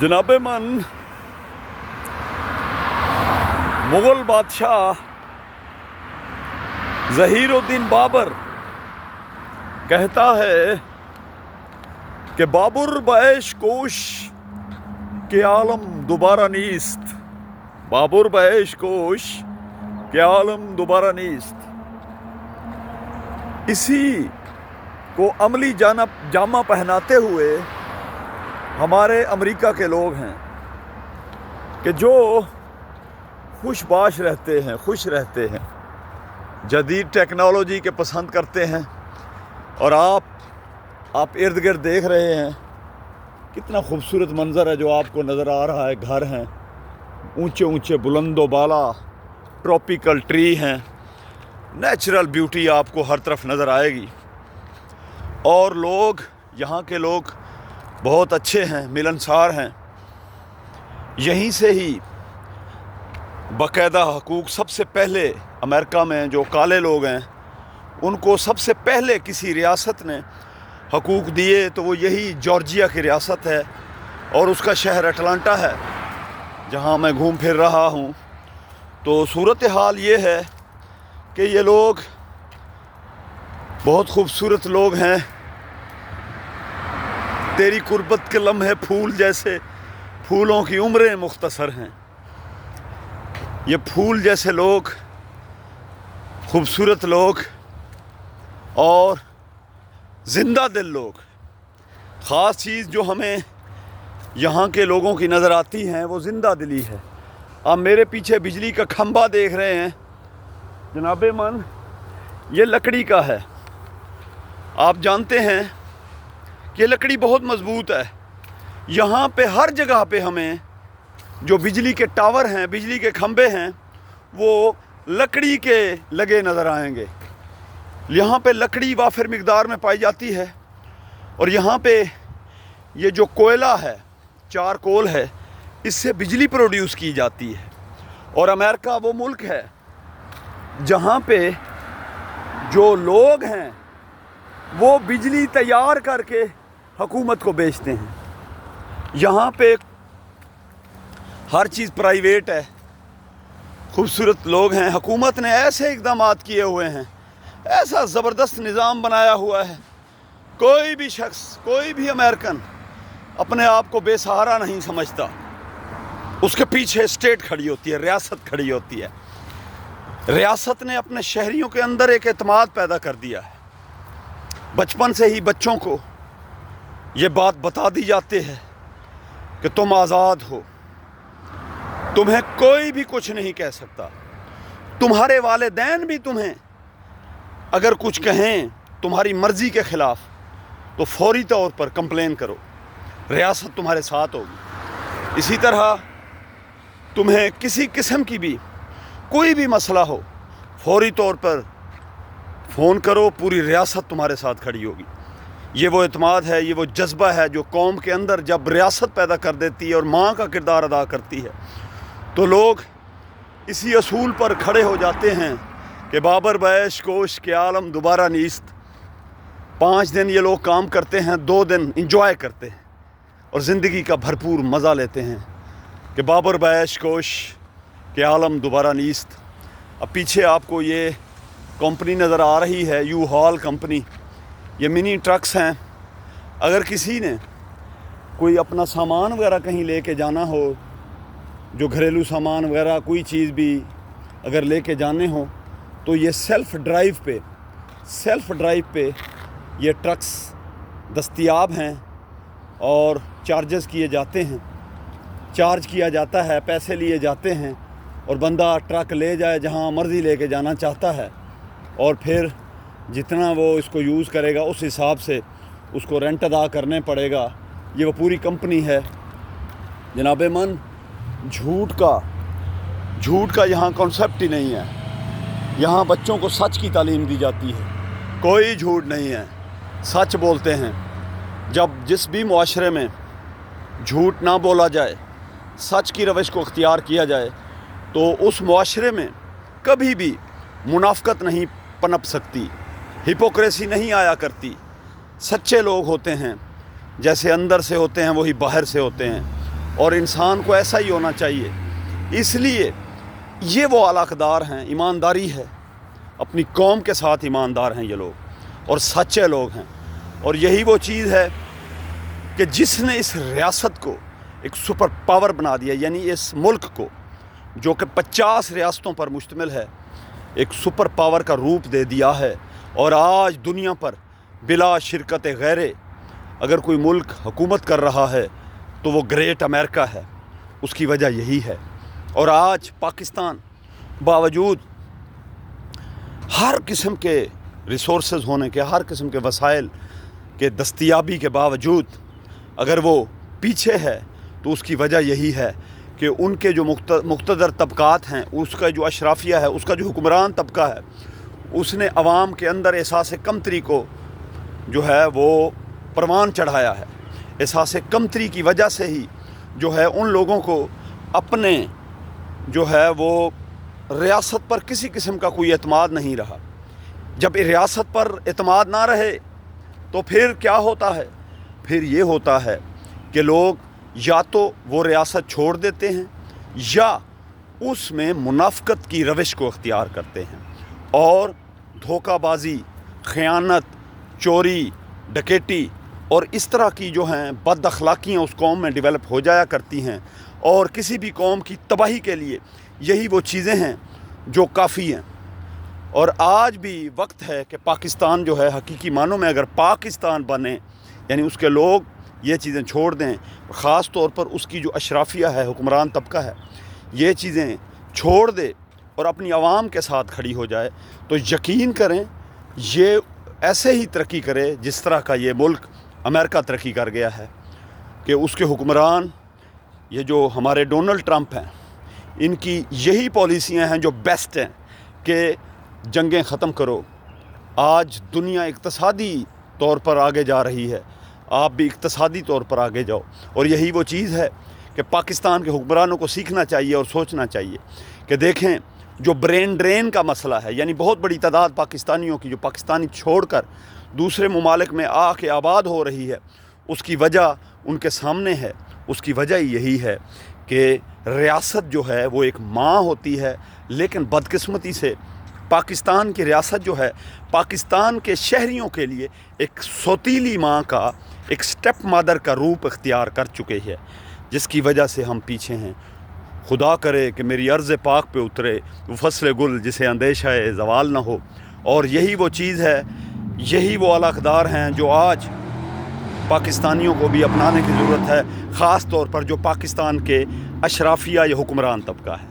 जनाब मन मुगल बादशाह ज़हीरुद्दीन बाबर कहता है कि बाबर बैश कोश के आलम दोबारा नीस्त, बाबर बैश कोश के आलम दोबारा नीस्त। इसी को अमली जामा पहनाते हुए हमारे अमेरिका के लोग हैं कि जो खुशबाश रहते हैं, खुश रहते हैं, जदीद टेक्नोलॉजी के पसंद करते हैं। और आप इर्द गिर्द देख रहे हैं कितना खूबसूरत मंज़र है जो आपको नज़र आ रहा है। घर हैं, ऊंचे ऊंचे बुलंदो बाला ट्रॉपिकल ट्री हैं, नेचुरल ब्यूटी आपको हर तरफ नज़र आएगी। और लोग, यहाँ के लोग बहुत अच्छे हैं, मिलनसार हैं। यहीं से ही बाकायदा हकूक़ सबसे पहले अमेरिका में जो काले लोग हैं उनको सबसे पहले किसी रियासत ने हकूक़ दिए तो वो यही जॉर्जिया की रियासत है और उसका शहर अटलांटा है जहाँ मैं घूम फिर रहा हूँ। तो सूरत हाल ये है कि ये लोग बहुत खूबसूरत लोग हैं। तेरी कुर्बत के लम्हे फूल जैसे, फूलों की उम्रें मुख्तसर हैं। ये फूल जैसे लोग, खूबसूरत लोग और ज़िंदा दिल लोग। ख़ास चीज़ जो हमें यहाँ के लोगों की नज़र आती हैं वो ज़िंदा दिली है। आप मेरे पीछे बिजली का खंभा देख रहे हैं जनाबे मन, ये लकड़ी का है। आप जानते हैं कि लकड़ी बहुत मज़बूत है। यहाँ पे हर जगह पे हमें जो बिजली के टावर हैं, बिजली के खंभे हैं, वो लकड़ी के लगे नज़र आएंगे। यहाँ पे लकड़ी वाफिर मिक़दार में पाई जाती है। और यहाँ पे ये जो कोयला है, चारकोल है, इससे बिजली प्रोड्यूस की जाती है। और अमेरिका वो मुल्क है जहाँ पे जो लोग हैं वो बिजली तैयार करके हुकूमत को बेचते हैं। यहाँ पे हर चीज़ प्राइवेट है, खूबसूरत लोग हैं। हुकूमत ने ऐसे इक़दामात किए हुए हैं, ऐसा ज़बरदस्त निज़ाम बनाया हुआ है, कोई भी शख्स, कोई भी अमेरिकन अपने आप को बेसहारा नहीं समझता। उसके पीछे स्टेट खड़ी होती है, रियासत खड़ी होती है। रियासत ने अपने शहरियों के अंदर एक एतमाद पैदा कर दिया है। बचपन से ही बच्चों को ये बात बता दी जाती है कि तुम आज़ाद हो, तुम्हें कोई भी कुछ नहीं कह सकता। तुम्हारे वालिदैन भी तुम्हें अगर कुछ कहें तुम्हारी मर्ज़ी के ख़िलाफ़ तो फौरी तौर पर कंप्लेन करो, रियासत तुम्हारे साथ होगी। इसी तरह तुम्हें किसी किस्म की भी कोई भी मसला हो, फौरी तौर पर फ़ोन करो, पूरी रियासत तुम्हारे साथ खड़ी होगी। ये वो एतमाद है, ये वो जज्बा है जो कौम के अंदर जब रियासत पैदा कर देती है और माँ का किरदार अदा करती है तो लोग इसी असूल पर खड़े हो जाते हैं कि बाबर बैश कोश के आलम दोबारा नीस्त। 5 दिन ये लोग काम करते हैं, 2 दिन इंजॉय करते हैं और ज़िंदगी का भरपूर मज़ा लेते हैं कि बाबर बैश कोश के आलम दोबारा नीस्त। अब पीछे आपको ये कंपनी नज़र आ रही है, यू हॉल कंपनी। ये मिनी ट्रक्स हैं। अगर किसी ने कोई अपना सामान वगैरह कहीं लेके जाना हो, जो घरेलू सामान वगैरह कोई चीज़ भी अगर लेके जाने हो तो ये सेल्फ़ ड्राइव पे ये ट्रक्स दस्तयाब हैं और चार्जेस किए जाते हैं, चार्ज किया जाता है, पैसे लिए जाते हैं और बंदा ट्रक ले जाए जहाँ मर्ज़ी लेके जाना चाहता है और फिर जितना वो इसको यूज़ करेगा उस हिसाब से उसको रेंट अदा करने पड़ेगा। ये वो पूरी कंपनी है जनाबे मन। झूठ का यहाँ कॉन्सेप्ट ही नहीं है। यहाँ बच्चों को सच की तालीम दी जाती है, कोई झूठ नहीं है, सच बोलते हैं। जब जिस भी मुआशरे में झूठ ना बोला जाए, सच की रविश को अख्तियार किया जाए तो उस मुआशरे में कभी भी मुनाफ़कत नहीं पनप सकती, हिपोक्रेसी नहीं आया करती। सच्चे लोग होते हैं, जैसे अंदर से होते हैं वही बाहर से होते हैं। اور انسان کو ایسا ہی ہونا چاہیے. اس لیے یہ وہ اعلیٰ ہیں. ایمانداری ہے، اپنی قوم کے ساتھ ایماندار ہیں یہ لوگ اور سچے لوگ ہیں. اور یہی وہ چیز ہے کہ جس نے اس ریاست کو ایک سپر پاور بنا دیا، یعنی اس ملک کو جو کہ 50 ریاستوں پر مشتمل ہے، ایک سپر پاور کا روپ دے دیا ہے. اور آج دنیا پر بلا شرکت غیرے اگر کوئی ملک حکومت کر رہا ہے تو وہ گریٹ امریکہ ہے. اس کی وجہ یہی ہے. اور آج پاکستان باوجود ہر قسم کے ریسورسز ہونے کے، ہر قسم کے وسائل کے دستیابی کے باوجود اگر وہ پیچھے ہے تو اس کی وجہ یہی ہے کہ ان کے جو مقتدر طبقات ہیں، اس کا جو اشرافیہ ہے، اس کا جو حکمران طبقہ ہے، اس نے عوام کے اندر احساس کمتری کو جو ہے وہ پروان چڑھایا ہے. احساس کمتری کی وجہ سے ہی جو ہے ان لوگوں کو اپنے جو ہے وہ ریاست پر کسی قسم کا کوئی اعتماد نہیں رہا. جب ریاست پر اعتماد نہ رہے تو پھر کیا ہوتا ہے؟ پھر یہ ہوتا ہے کہ لوگ یا تو وہ ریاست چھوڑ دیتے ہیں یا اس میں منافقت کی روش کو اختیار کرتے ہیں اور دھوکہ بازی، خیانت، چوری، ڈکیٹی اور اس طرح کی جو ہیں بد اخلاقیاں اس قوم میں ڈیولپ ہو جایا کرتی ہیں. اور کسی بھی قوم کی تباہی کے لیے یہی وہ چیزیں ہیں جو کافی ہیں. اور آج بھی وقت ہے کہ پاکستان جو ہے حقیقی معنوں میں اگر پاکستان بنے، یعنی اس کے لوگ یہ چیزیں چھوڑ دیں، خاص طور پر اس کی جو اشرافیہ ہے، حکمران طبقہ ہے، یہ چیزیں چھوڑ دے اور اپنی عوام کے ساتھ کھڑی ہو جائے، تو یقین کریں یہ ایسے ہی ترقی کرے جس طرح کا یہ ملک امریکہ ترقی کر گیا ہے. کہ اس کے حکمران یہ جو ہمارے ڈونلڈ ٹرمپ ہیں، ان کی یہی پالیسیاں ہیں جو بیسٹ ہیں کہ جنگیں ختم کرو. آج دنیا اقتصادی طور پر آگے جا رہی ہے، آپ بھی اقتصادی طور پر آگے جاؤ. اور یہی وہ چیز ہے کہ پاکستان کے حکمرانوں کو سیکھنا چاہیے اور سوچنا چاہیے کہ دیکھیں جو برین ڈرین کا مسئلہ ہے، یعنی بہت بڑی تعداد پاکستانیوں کی جو پاکستانی چھوڑ کر دوسرے ممالک میں آ کے آباد ہو رہی ہے، اس کی وجہ ان کے سامنے ہے. اس کی وجہ یہی ہے کہ ریاست جو ہے وہ ایک ماں ہوتی ہے، لیکن بدقسمتی سے پاکستان کی ریاست جو ہے پاکستان کے شہریوں کے لیے ایک سوتیلی ماں کا، ایک سٹیپ مادر کا روپ اختیار کر چکے ہے، جس کی وجہ سے ہم پیچھے ہیں. خدا کرے کہ میری عرض پاک پہ اترے وہ فصل گل جسے اندیشہ زوال نہ ہو. اور یہی وہ چیز ہے، یہی وہ اعلیٰ ہیں جو آج پاکستانیوں کو بھی اپنانے کی ضرورت ہے، خاص طور پر جو پاکستان کے اشرافیہ یا حکمران طبقہ ہے.